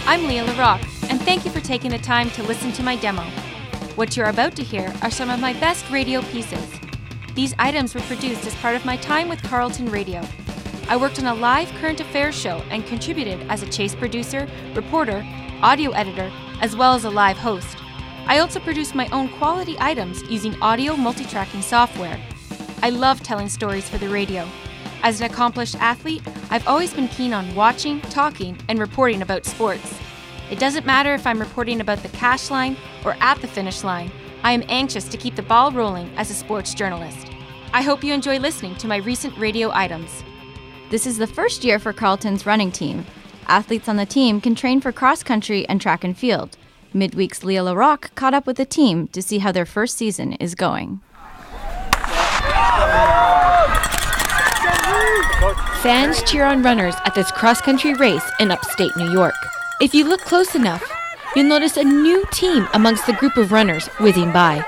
I'm Leah LaRocque, and thank you for taking the time to listen to my demo. What you're about to hear are some of my best radio pieces. These items were produced as part of my time with Carleton Radio. I worked on a live current affairs show and contributed as a chase producer, reporter, audio editor, as well as a live host. I also produced my own quality items using audio multitracking software. I love telling stories for the radio. As an accomplished athlete, I've always been keen on watching, talking, and reporting about sports. It doesn't matter if I'm reporting about the cash line or at the finish line. I am anxious to keep the ball rolling as a sports journalist. I hope you enjoy listening to my recent radio items. This is the first year for Carleton's running team. Athletes on the team can train for cross-country and track and field. Midweek's Leah LaRocque caught up with the team to see how their first season is going. Fans cheer on runners at this cross-country race in upstate New York. If you look close enough, you'll notice a new team amongst the group of runners whizzing by.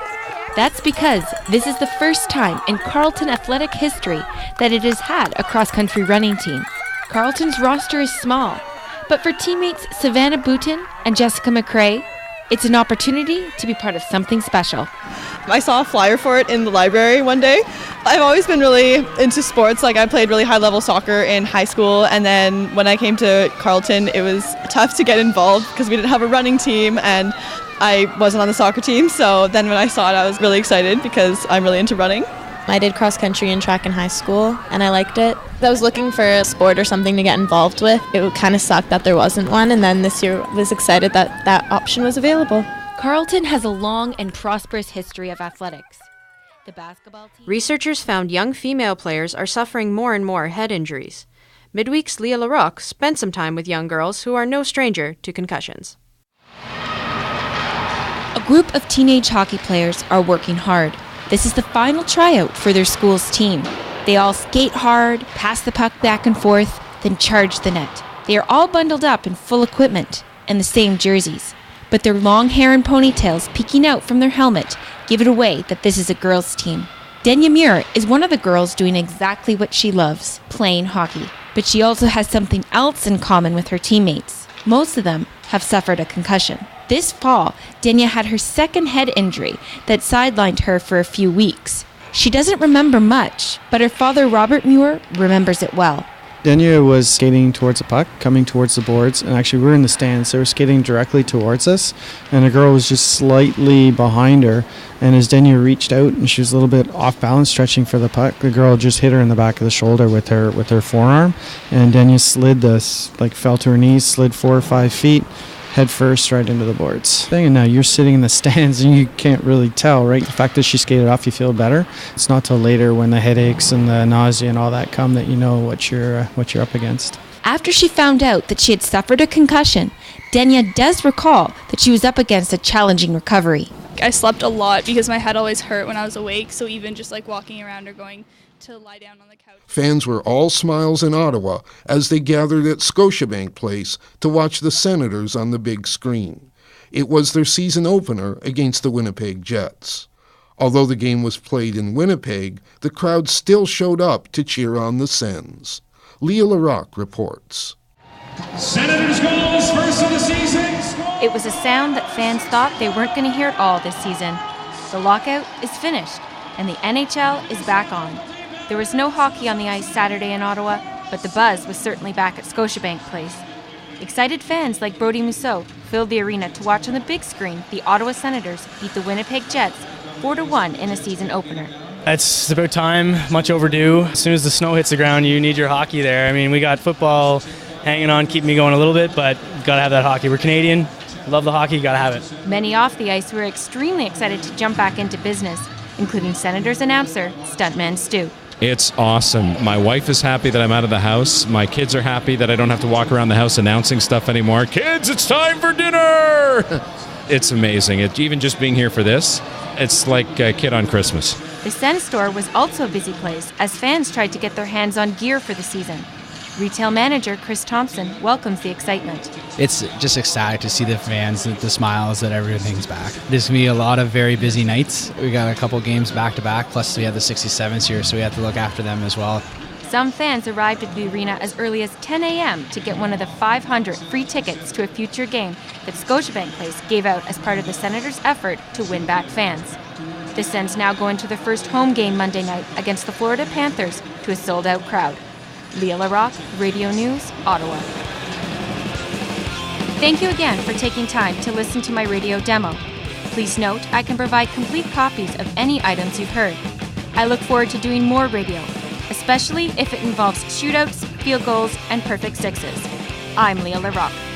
That's because this is the first time in Carleton athletic history that it has had a cross-country running team. Carleton's roster is small, but for teammates Savannah Boutin and Jessica McCrae, it's an opportunity to be part of something special. I saw a flyer for it in the library one day. I've always been really into sports. I played really high-level soccer in high school, and then when I came to Carleton, it was tough to get involved because we didn't have a running team, and I wasn't on the soccer team. So then when I saw it, I was really excited because I'm really into running. I did cross country and track in high school, and I liked it. I was looking for a sport or something to get involved with. It kind of sucked that there wasn't one, and then this year was excited that that option was available. Carleton has a long and prosperous history of athletics. The basketball team. Researchers found young female players are suffering more and more head injuries. Midweek's Leah LaRocque spent some time with young girls who are no stranger to concussions. A group of teenage hockey players are working hard. This is the final tryout for their school's team. They all skate hard, pass the puck back and forth, then charge the net. They are all bundled up in full equipment and the same jerseys, but their long hair and ponytails peeking out from their helmet give it away that this is a girls' team. Denya Muir is one of the girls doing exactly what she loves, playing hockey. But she also has something else in common with her teammates. Most of them have suffered a concussion. This fall, Denya had her second head injury that sidelined her for a few weeks. She doesn't remember much, but her father, Robert Muir, remembers it well. Denya was skating towards the puck, coming towards the boards, and actually we were in the stands. They were skating directly towards us, and a girl was just slightly behind her. And as Denya reached out and she was a little bit off balance, stretching for the puck, the girl just hit her in the back of the shoulder with her forearm, and Denya fell to her knees, slid 4 or 5 feet, head first right into the boards. And now you're sitting in the stands and you can't really tell, right? The fact that she skated off, you feel better. It's not till later when the headaches and the nausea and all that come that you know what you're up against. After she found out that she had suffered a concussion, Denya does recall that she was up against a challenging recovery. I slept a lot because my head always hurt when I was awake, so even just walking around or going to lie down on the couch. Fans were all smiles in Ottawa as they gathered at Scotiabank Place to watch the Senators on the big screen. It was their season opener against the Winnipeg Jets. Although the game was played in Winnipeg, the crowd still showed up to cheer on the Sens. Leah LaRocque reports. Senators goals first of the season. It was a sound that fans thought they weren't going to hear at all this season. The lockout is finished, and the NHL is back on. There was no hockey on the ice Saturday in Ottawa, but the buzz was certainly back at Scotiabank Place. Excited fans like Brody Mousseau filled the arena to watch on the big screen the Ottawa Senators beat the Winnipeg Jets 4-1 in a season opener. It's about time, much overdue. As soon as the snow hits the ground, you need your hockey there. I mean, we got football hanging on, keeping me going a little bit, but gotta have that hockey. We're Canadian, love the hockey, gotta have it. Many off the ice were extremely excited to jump back into business, including Senators announcer, Stuntman Stu. It's awesome. My wife is happy that I'm out of the house. My kids are happy that I don't have to walk around the house announcing stuff anymore. Kids, it's time for dinner! It's amazing. Even just being here for this, it's like a kid on Christmas. The Sen store was also a busy place as fans tried to get their hands on gear for the season. Retail manager Chris Thompson welcomes the excitement. It's just exciting to see the fans, the smiles that everything's back. There's going to be a lot of very busy nights. We got a couple games back to back, plus we have the 67s here, so we have to look after them as well. Some fans arrived at the arena as early as 10 a.m. to get one of the 500 free tickets to a future game that Scotiabank Place gave out as part of the Senators' effort to win back fans. The Sens now go into their first home game Monday night against the Florida Panthers to a sold-out crowd. Leah Larocque, Radio News, Ottawa. Thank you again for taking time to listen to my radio demo. Please note I can provide complete copies of any items you've heard. I look forward to doing more radio, especially if it involves shootouts, field goals, and perfect sixes. I'm Leah Larocque.